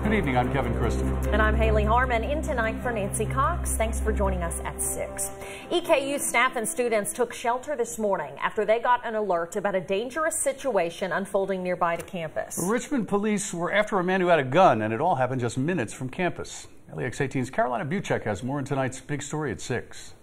Good evening. I'm Kevin Christopher. And I'm Haley Harmon. In tonight for Nancy Cox. Thanks for joining us at 6. EKU staff and students took shelter this morning after they got an alert about a dangerous situation unfolding nearby to campus. Richmond police were after a man who had a gun, and it all happened just minutes from campus. LEX 18's Carolina Buchek has more in tonight's big story at 6.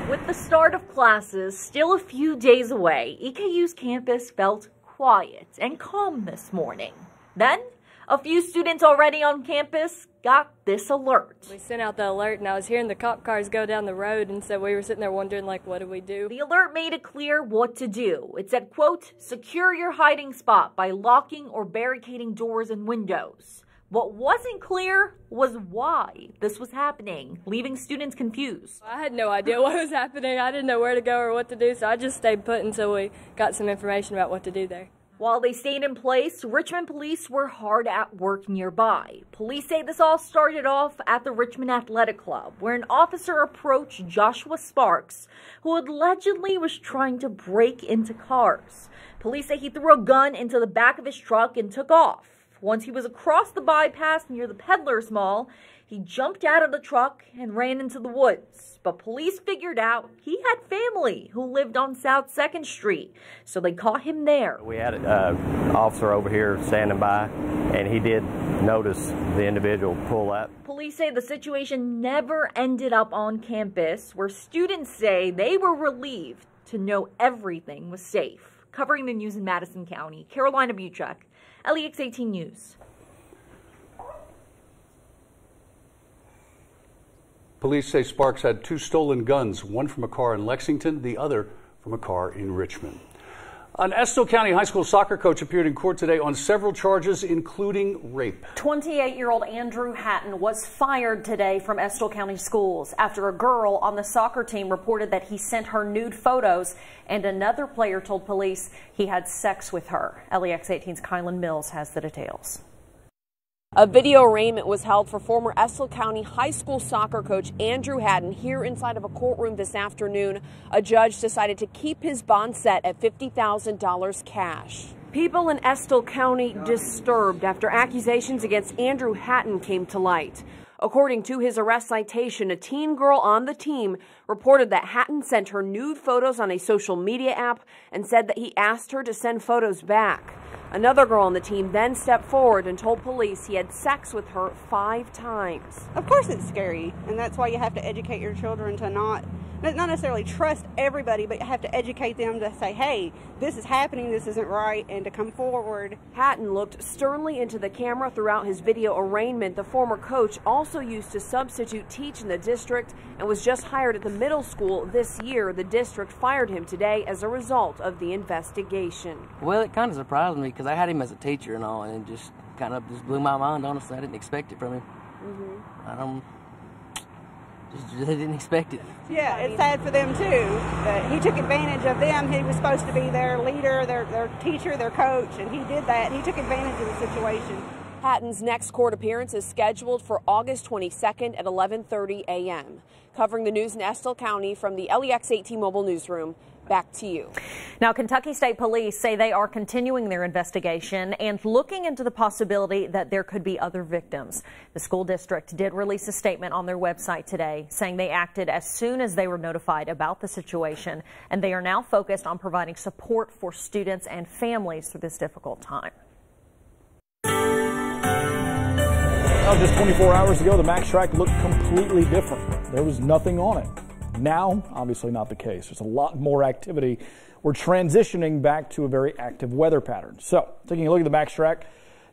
With the start of classes still a few days away, EKU's campus felt quiet and calm this morning. Then, a few students already on campus got this alert. We sent out the alert and I was hearing the cop cars go down the road, and so we were sitting there wondering, like, what do we do? The alert made it clear what to do. It said, quote, secure your hiding spot by locking or barricading doors and windows. What wasn't clear was why this was happening, leaving students confused. I had no idea what was happening. I didn't know where to go or what to do, so I just stayed put until we got some information about what to do there. While they stayed in place, Richmond police were hard at work nearby. Police say this all started off at the Richmond Athletic Club, where an officer approached Joshua Sparks, who allegedly was trying to break into cars. Police say he threw a gun into the back of his truck and took off. Once he was across the bypass near the Peddler's Mall, he jumped out of the truck and ran into the woods. But police figured out he had family who lived on South 2nd Street, so they caught him there. We had an officer over here standing by, and he did notice the individual pull up. Police say the situation never ended up on campus, where students say they were relieved to know everything was safe. Covering the news in Madison County, Carolina Buchek, LEX 18 News. Police say Sparks had 2 stolen guns, one from a car in Lexington, the other from a car in Richmond. An Estill County high school soccer coach appeared in court today on several charges, including rape. 28-year-old Andrew Hatton was fired today from Estill County schools after a girl on the soccer team reported that he sent her nude photos, and another player told police he had sex with her. LEX 18's Kylan Mills has the details. A video arraignment was held for former Estill County high school soccer coach Andrew Hatton here inside of a courtroom this afternoon. A judge decided to keep his bond set at $50,000 cash. People in Estill County disturbed after accusations against Andrew Hatton came to light. According to his arrest citation, a teen girl on the team reported that Hatton sent her nude photos on a social media app and said that he asked her to send photos back. Another girl on the team then stepped forward and told police he had sex with her 5 times. Of course it's scary, and that's why you have to educate your children to not necessarily trust everybody, but you have to educate them to say, hey, this is happening, this isn't right, and to come forward. Hatton looked sternly into the camera throughout his video arraignment. The former coach also used to substitute teach in the district and was just hired at the middle school this year. The district fired him today as a result of the investigation. Well, it kind of surprised me because I had him as a teacher and all, and it just kind of just blew my mind, honestly. I didn't expect it from him. I didn't expect it. Yeah, it's sad for them too, but he took advantage of them. He was supposed to be their leader, their teacher, their coach, and he did that. He took advantage of the situation. Hatton's next court appearance is scheduled for August 22nd at 11:30 a.m. Covering the news in Estill County from the LEX 18 Mobile Newsroom. Back to you. Now, Kentucky State Police say they are continuing their investigation and looking into the possibility that there could be other victims. The school district did release a statement on their website today saying they acted as soon as they were notified about the situation, and they are now focused on providing support for students and families through this difficult time. Well, just 24 hours ago, the Max track looked completely different. There was nothing on it. Now, obviously not the case. There's a lot more activity. We're transitioning back to a very active weather pattern. So, taking a look at the Max track,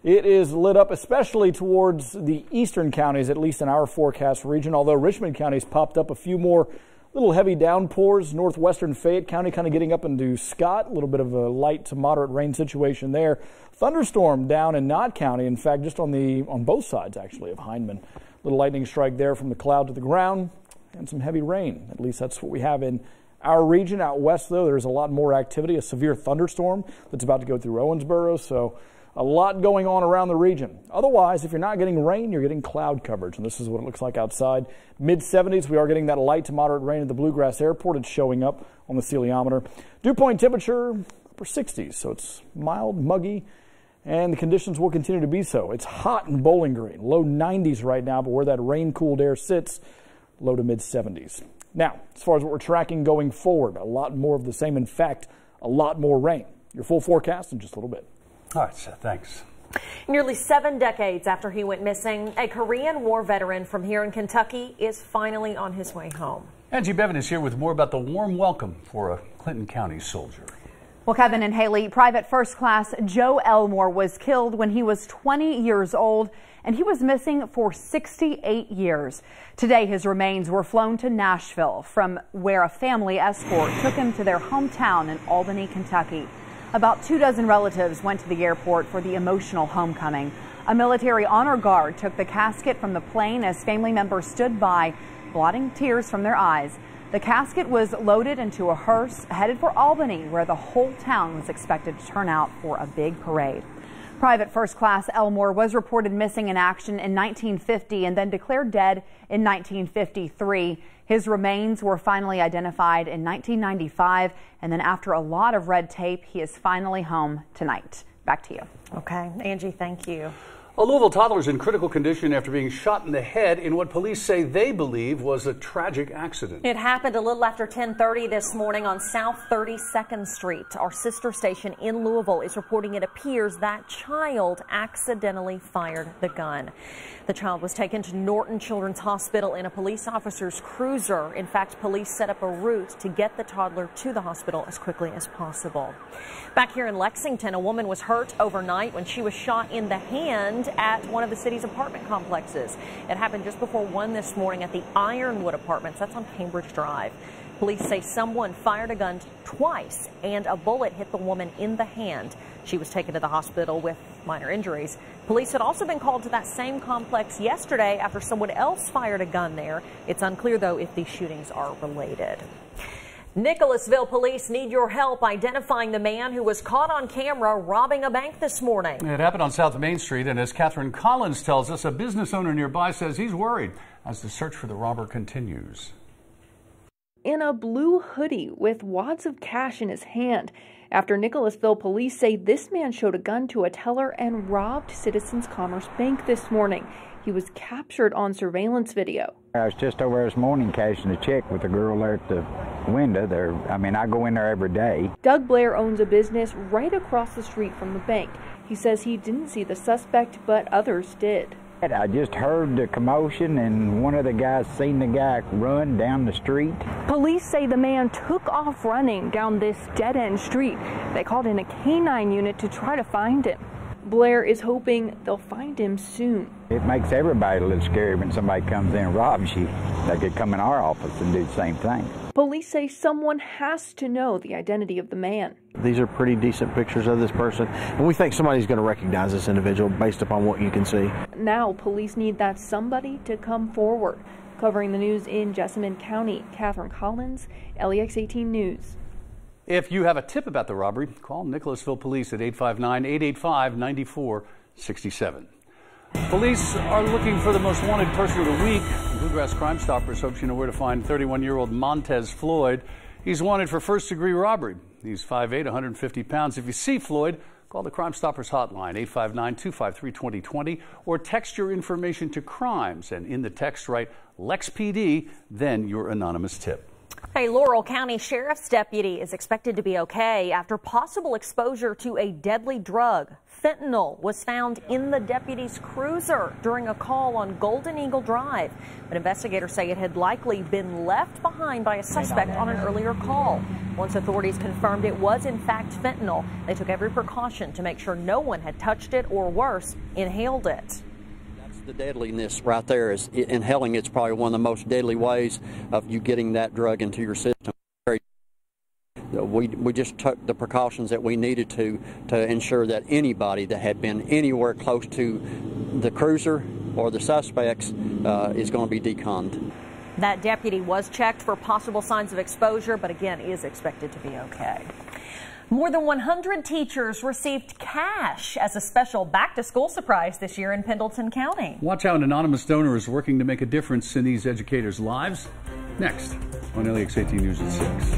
it is lit up especially towards the eastern counties, at least in our forecast region, although Richmond County's popped up a few more little heavy downpours. Northwestern Fayette County kind of getting up into Scott, a little bit of a light to moderate rain situation there. Thunderstorm down in Knott County, in fact, just on both sides, actually, of Hindman. Little lightning strike there from the cloud to the ground. And some heavy rain. At least that's what we have in our region. Out west, though, there's a lot more activity. A severe thunderstorm that's about to go through Owensboro. So a lot going on around the region. Otherwise, if you're not getting rain, you're getting cloud coverage. And this is what it looks like outside. Mid-70s, we are getting that light to moderate rain at the Bluegrass Airport. It's showing up on the celiometer. Dew point temperature upper 60s, so it's mild, muggy, and the conditions will continue to be so. It's hot in Bowling Green, low 90s right now, but where that rain-cooled air sits, low to mid 70s. Now, as far as what we're tracking going forward, a lot more of the same. In fact, a lot more rain. Your full forecast in just a little bit. All right, Seth, thanks. Nearly 7 decades after he went missing, a Korean War veteran from here in Kentucky is finally on his way home. Angie Bevan is here with more about the warm welcome for a Clinton County soldier. Well, Kevin and Haley, Private First Class Joe Elmore was killed when he was 20 years old, and he was missing for 68 years. Today, his remains were flown to Nashville, from where a family escort took him to their hometown in Albany, Kentucky. About 24 relatives went to the airport for the emotional homecoming. A military honor guard took the casket from the plane as family members stood by, blotting tears from their eyes. The casket was loaded into a hearse headed for Albany, where the whole town was expected to turn out for a big parade. Private First Class Elmore was reported missing in action in 1950 and then declared dead in 1953. His remains were finally identified in 1995, and then after a lot of red tape, he is finally home tonight. Back to you. Okay, Angie, thank you. A Louisville toddler is in critical condition after being shot in the head in what police say they believe was a tragic accident. It happened a little after 10:30 this morning on South 32nd Street. Our sister station in Louisville is reporting it appears that child accidentally fired the gun. The child was taken to Norton Children's Hospital in a police officer's cruiser. In fact, police set up a route to get the toddler to the hospital as quickly as possible. Back here in Lexington, a woman was hurt overnight when she was shot in the hand at one of the city's apartment complexes. It happened just before 1 this morning at the Ironwood Apartments. That's on Cambridge Drive. Police say someone fired a gun twice and a bullet hit the woman in the hand. She was taken to the hospital with minor injuries. Police had also been called to that same complex yesterday after someone else fired a gun there. It's unclear, though, if these shootings are related. Nicholasville police need your help identifying the man who was caught on camera robbing a bank this morning. It happened on South Main Street, and as Catherine Collins tells us, a business owner nearby says he's worried as the search for the robber continues. In a blue hoodie with wads of cash in his hand, after Nicholasville police say this man showed a gun to a teller and robbed Citizens Commerce Bank this morning. He was captured on surveillance video. I was just over this morning cashing a check with a girl there at the window there. I mean, I go in there every day. Doug Blair owns a business right across the street from the bank. He says he didn't see the suspect, but others did. I just heard the commotion and one of the guys seen the guy run down the street. Police say the man took off running down this dead-end street. They called in a canine unit to try to find him. Blair is hoping they'll find him soon. It makes everybody a little scary when somebody comes in and robs you. They could come in our office and do the same thing. Police say someone has to know the identity of the man. These are pretty decent pictures of this person, and we think somebody's going to recognize this individual based upon what you can see. Now police need that somebody to come forward. Covering the news in Jessamine County, Catherine Collins, LEX 18 News. If you have a tip about the robbery, call Nicholasville Police at 859-885-9467. Police are looking for the most wanted person of the week. Bluegrass Crime Stoppers hopes you know where to find 31-year-old Montez Floyd. He's wanted for first-degree robbery. He's 5'8", 150 pounds. If you see Floyd, call the Crime Stoppers hotline, 859-253-2020, or text your information to crimes, and in the text write LEX PD, then your anonymous tip. A Laurel County Sheriff's deputy is expected to be okay after possible exposure to a deadly drug. Fentanyl was found in the deputy's cruiser during a call on Golden Eagle Drive, but investigators say it had likely been left behind by a suspect on an earlier call. Once authorities confirmed it was in fact fentanyl, they took every precaution to make sure no one had touched it or, worse, inhaled it. The deadliness right there is inhaling. It's probably one of the most deadly ways of you getting that drug into your system. We just took the precautions that we needed to ensure that anybody that had been anywhere close to the cruiser or the suspects is going to be deconned. That deputy was checked for possible signs of exposure, but again is expected to be okay. More than 100 teachers received cash as a special back-to-school surprise this year in Pendleton County. Watch how an anonymous donor is working to make a difference in these educators' lives. Next on LEX 18 News at 6.